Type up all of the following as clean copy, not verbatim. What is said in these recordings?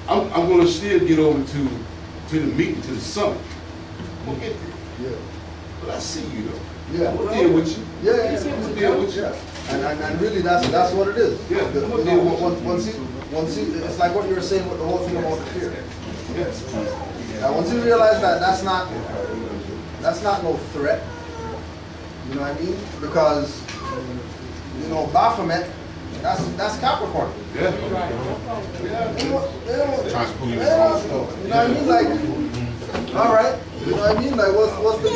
I'm going to still get over to the meeting, to the summit. We'll get there. Yeah. But I see you though. Yeah. I'm going to deal with you. Yeah. I'm deal with you. And really, that's what it is. Yeah. Once you, it's like what you were saying with the whole thing about the fear. Yes. Once you realize that that's not no threat, you know what I mean? Because Baphomet, that's Capricorn. Yeah. You know what I mean? Like, all right. You know what I mean? Like, what's the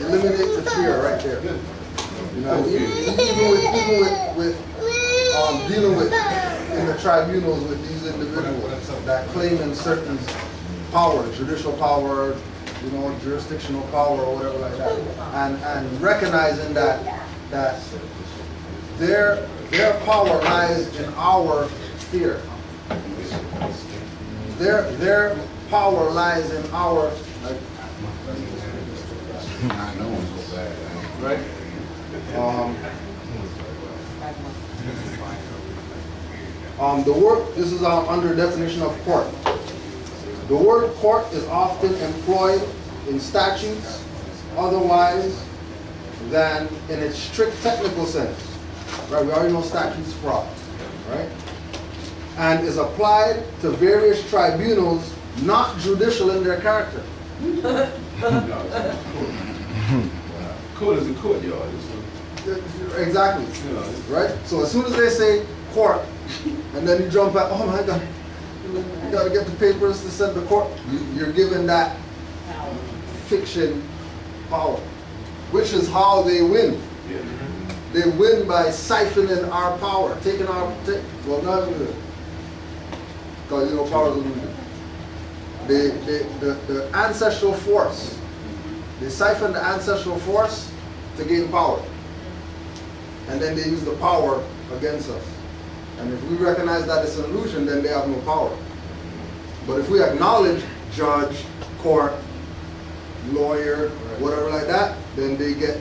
eliminate the fear right there? You know what I mean? Even with dealing with in the tribunals with these individuals that claim in certain power, judicial power, jurisdictional power or whatever like that, and recognizing that their power lies in our fear. Their power lies in our right. The word, this is under definition of court. The word court is often employed in statutes otherwise than in its strict technical sense. Right? We already know statutes fraud, right? And is applied to various tribunals not judicial in their character. Court is a courtyard. Exactly. Right? So as soon as they say court, and then you jump back, oh my God, you got to get the papers to send to court. You're given that fiction power, which is how they win. Yeah. They win by siphoning our power, taking our, well, not even because power is illusion. The ancestral force, they siphon the ancestral force to gain power. And then they use the power against us. And if we recognize that it's an illusion, then they have no power. But if we acknowledge judge, court, lawyer, whatever like that, then they get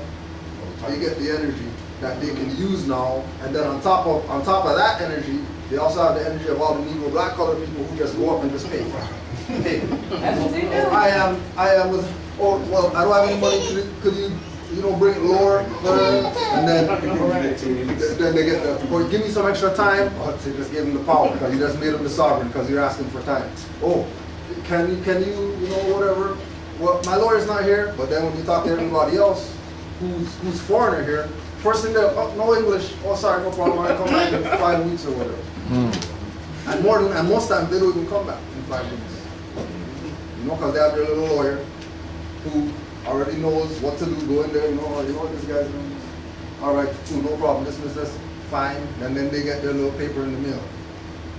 the energy that they can use now. And then on top of that energy, they also have the energy of all the Negro black colored people who just go up and just pay. Hey, That's what they do. I am with, oh, well, I don't have any money, could you bring it lower, and then they get the, or give me some extra time, oh, they just gave them the power, because you just made them the sovereign, because you're asking for time. Oh, can you, whatever, well, my lawyer's not here, but then when you talk to everybody else, who's foreigner here, first thing they're, oh, no English, oh, sorry, no problem, I come back in 5 weeks or whatever. And most times they don't even come back in 5 weeks. Because they have their little lawyer who already knows what to do, go in there, you know what this guy's doing. All right, cool, no problem, this, fine. And then they get their little paper in the mail.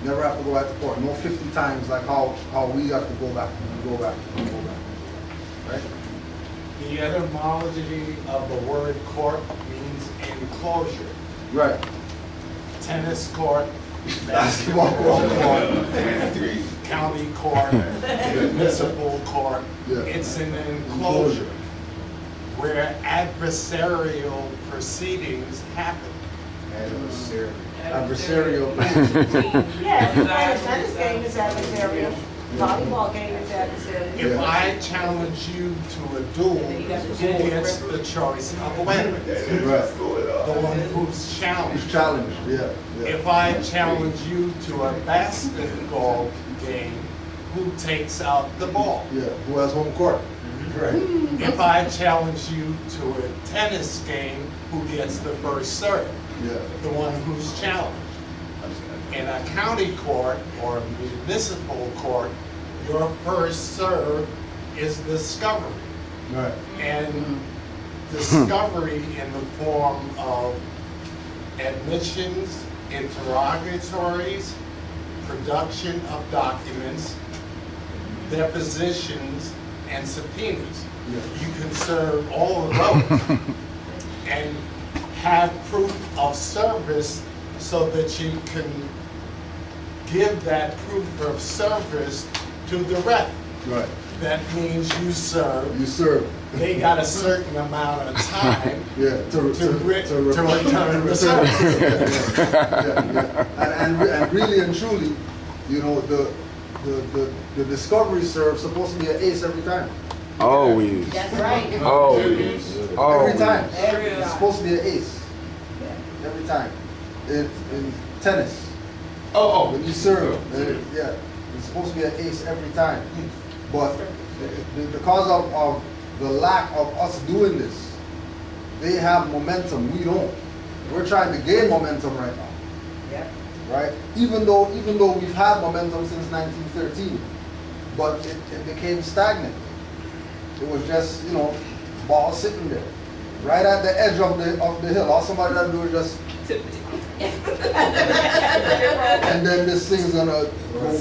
Never have to go back to court. No 50 times like how we have to go back and go back and go back. Right? The etymology of the word court means enclosure. Right. Tennis court, Basketball court. county court, municipal court. Yeah. It's an enclosure where adversarial proceedings happen. Adversarial. Yeah, the tennis game is adversarial. Volleyball game is adversarial. If I challenge you to a duel, who gets the choice of winning? Right. The one who's challenged. Challenged, yeah. If I challenge you to a basketball game, who takes out the ball? Yeah, who has home court? Right. If I challenge you to a tennis game, who gets the first serve? Yeah. The one who's challenged. In a county court or municipal court, your first serve is discovery. Right. And discovery in the form of admissions, interrogatories, production of documents, depositions, and subpoenas. Yeah. You can serve all of those and have proof of service so that you can give that proof of service to the rep. Right. That means you serve. You serve. They got a certain amount of time Yeah. to return the service. And really and truly, you know, the discovery serve supposed to be an ace every time. Always. That's right. Always. Every time. Every It's time. supposed to be an ace. Every time. In tennis, Oh, when you serve, yeah, it's supposed to be an ace every time. But because of the lack of us doing this, they have momentum. We don't. We're trying to gain momentum right now. Yep. Right? Even though we've had momentum since 1913, but it became stagnant. It was just, you know, ball sitting there, right at the edge of the hill. All somebody had to do is just, and then this thing's gonna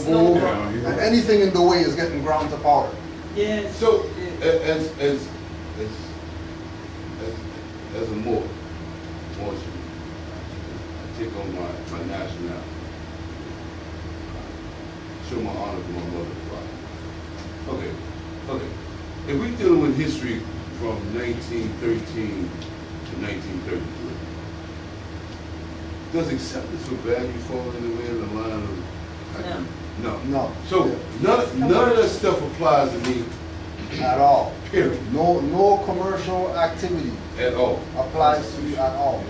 go over, and anything in the way is getting ground to powder. Yes. so as a Moor, I take on my nationality, show my honor to my mother and father. Okay. If we're dealing with history from 1913 to 1933, does acceptance for value fall in the way of the line of? No. No. So none of that stuff applies to me At all. Period. No commercial activity At all. applies to you at all.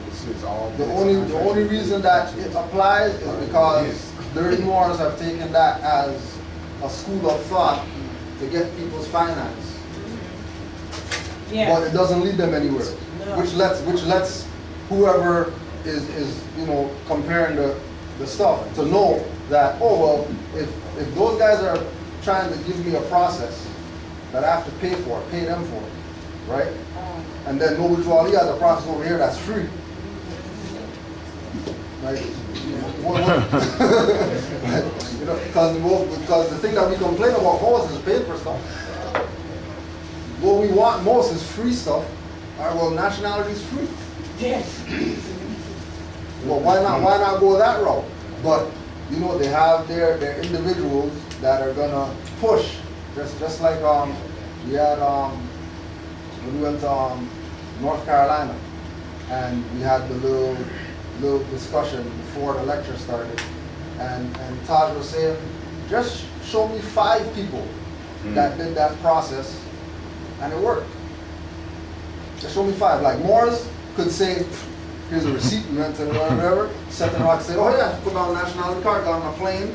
This is all. The only reason that it applies is because the Moors have taken that as a school of thought to get people's finance. Yeah. But it doesn't lead them anywhere. No. Which lets whoever is you know, comparing the stuff to know that, oh well, if those guys are trying to give me a process that I have to pay for, pay them for it, right? And then know which one, he has a process over here that's free. Like, you know, because the thing that we complain about most is paying for stuff. What we want most is free stuff. All right, well, nationality is free. Yes. Well, why not go that route? But you know, they have their individuals that are gonna push. Just like we had when we went to North Carolina, and we had the little discussion before the lecture started, and Taj was saying, just show me 5 people that did that process, and it worked. Just show me 5. Like Morris could say, here's a receipt, you went to whatever, set the rock, say, oh yeah, put on a nationality card, got on a plane.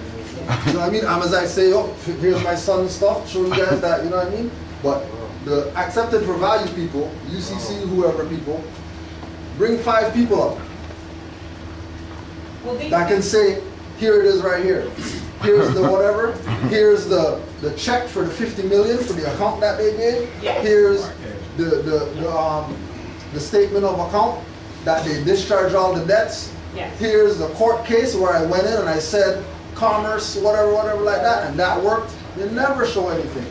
You know what I mean? Amazight say, oh, here's my son's stuff, show you guys that, you know what I mean? But the accepted for value people, UCC, whoever people, bring 5 people up Well, that can say, here it is right here. Here's the whatever, here's the check for the 50 million for the account that they gave. Yes. Here's the statement of account that they discharged all the debts. Yes. Here's the court case where I went in and I said commerce, whatever like that, and that worked. They never show anything.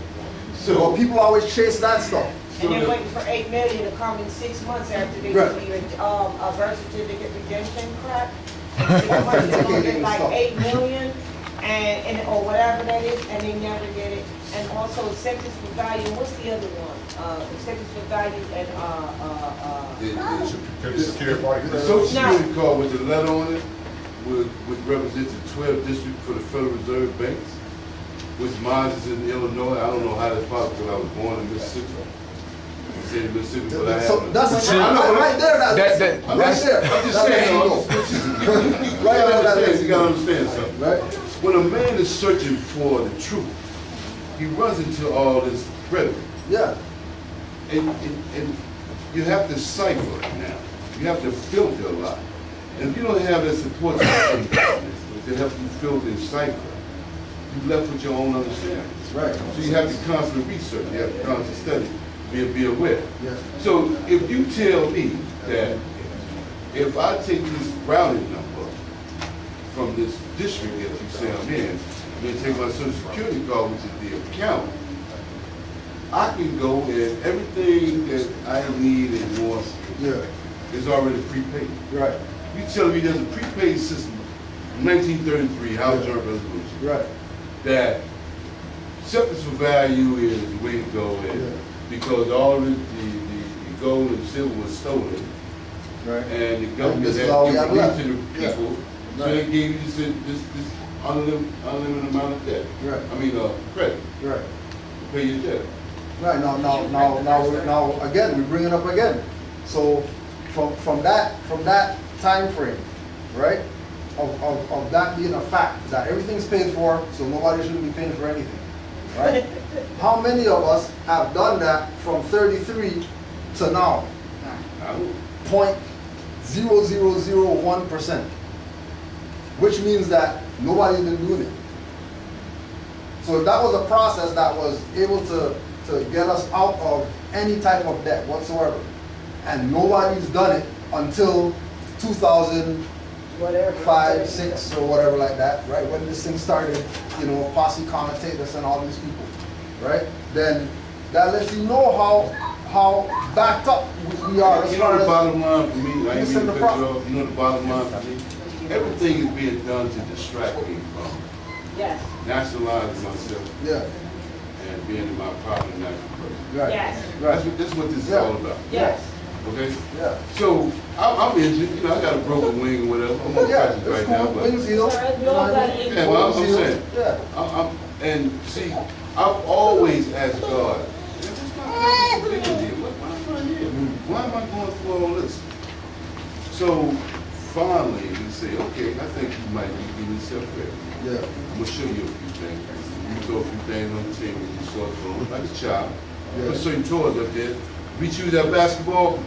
So people always chase that stuff. And they're waiting for $8 million to come in 6 months after they Right. give you a birth certificate redemption crap. They're gonna get like $8 million and or whatever that is, and they never get it. And also acceptance for value. What's the other one? Acceptance for value and The Social Security card with the letter on it would represent the 12th district for the Federal Reserve Banks, which mine is in Illinois. I don't know how that's possible because I was born in Mississippi. I said Mississippi, but I So have. that's right there. Right there. I'm just saying. Right there. You gotta understand something. Right. When a man is searching for the truth, he runs into all this rhetoric. Yeah. And you have to cipher it now. You have to filter a lot. And if you don't have that support system to help you filter and cipher, you're left with your own understanding. Right. So you have to constantly research, you have to constantly study, be aware. Yeah. So if you tell me that if I take this routing number from this district that you say I'm in, and then take my social security card, which is the account, I can go and everything that I need and want is already prepaid. Right. You telling me there's a prepaid system from 1933, House Joint Resolution, Right. that acceptance for value is the way to go in because all of the gold and silver was stolen, Right. and the government this had is all to we have give left. to the people, so Right. they gave you this unlimited amount of debt. Right. I mean, credit, Right. pay your debt. Right, now, again, we bring it up again. So, from that time frame, right, of that being a fact, that everything's paid for, so nobody shouldn't be paying for anything, right? How many of us have done that from 33 to now? I don't- 0.0001%, which means that nobody's been doing it. So if that was a process that was able to get us out of any type of debt whatsoever, and nobody's done it until 2005, 6, or whatever like that, right? When this thing started, you know, posse commentators and all these people, right? Then that lets you know how backed up we are as You know far the as bottom line for me, I ain't Listen mean to to cut pro- you off, you know the bottom line for me? Everything is being done to distract me from Yes, nationalizing myself yeah, and being in my proper natural person. right, yes, right, That's what this is Yeah. all about, yes. okay? yeah. So, I'm injured, you know, I got a broken wing or whatever, I'm on Yeah, crutches it's right now, cool. but. Wings heal. Sir, You know what I mean? Yeah, well, I'm Wings heal. saying. Yeah. And see, I've always asked God, why am I going through all this? So finally, we say, okay, I think you might be giving yourself credit. Yeah. I'm gonna show you a few things. You throw a few things on the table with your short phone, like a child. Yeah. Put certain toys up there. We choose that basketball.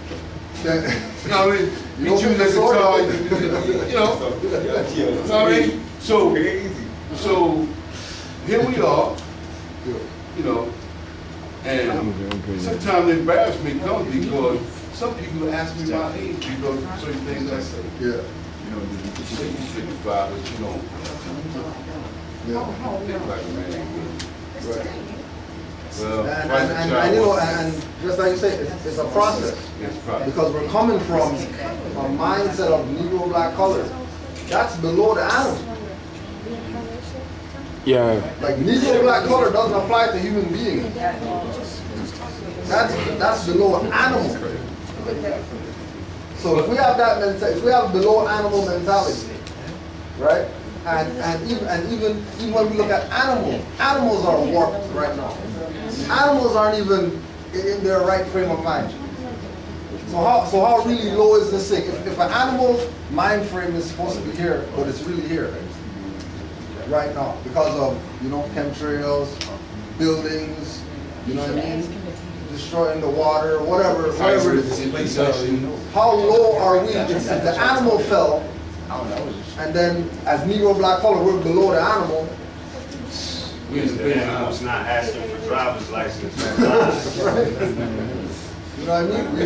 Yeah. You know what I mean? We You don't choose need that the sword. guitar. You know. You know what I mean? So here we are. You know. And sometimes the embarrassment comes because some people ask me my age because of certain things I say. Yeah. You know, you say you're 55, but you don't Yeah. think like a man. Right. Well, And you know, and just like you say, it's a process. It's probably. Because we're coming from a mindset of Negro black color. That's below the animal. Yeah. Like Negro black color doesn't apply to human beings. That's below an animal. So if we have that mentality, if we have below animal mentality, right? And even when we look at animals are warped right now. Animals aren't even in their right frame of mind. So how really low is this thing? If an animal's mind frame is supposed to be here, but it's really here right now because of, you know, chemtrails, buildings, you know what I mean? Destroying the water, whatever it is. How low are we if the animal fell, and then as Negro black color, we're below the animal? The animal's not asking for driver's license. Right? You know what I mean? We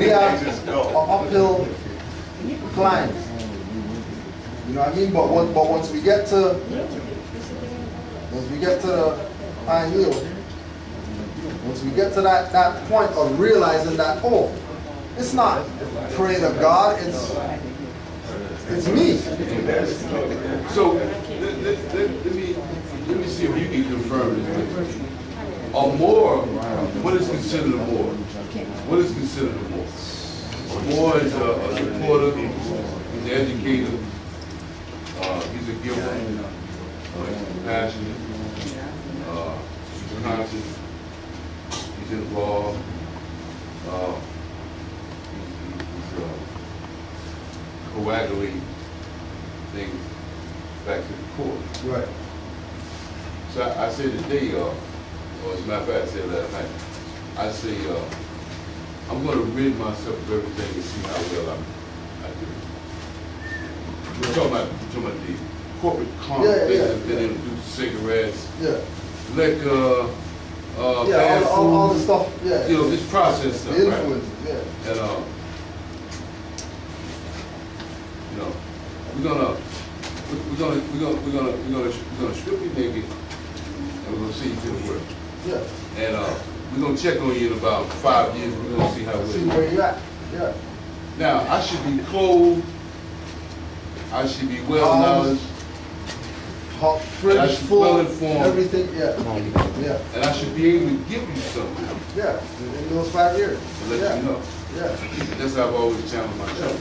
have an uphill climb. You know what I mean? But once we get to the ideal, once we get to that point of realizing that, oh, it's not pray to God, it's me. So let me see if you can confirm this. A Moor, what is considered a Moor? What is considered a Moor? A Moor is a supporter, he's an educator, he's a giver, he's compassionate, he's conscious, he's involved, he's coagulating things back to the core. Right. So I said today, or as a matter of fact, I said last night, I say, I'm going to rid myself of everything and see how well I do. We're talking about the corporate con things that they introduce cigarettes, liquor, bad all the food, stuff, yeah. you know, this process stuff, The right? influence, yeah. And you know, we're gonna strip you naked, and we're gonna send you to the world. Yeah. And we're gonna check on you in about 5 years. We're gonna see how See we're where you at. Yeah. Now, I should be clothed. I should be well knowledge, Hot, I fridge should be full, well informed. everything, yeah. Yeah. and I should be able to give you something Yeah. In those 5 years. to let Yeah. you know. Yeah. That's how I've always challenged myself.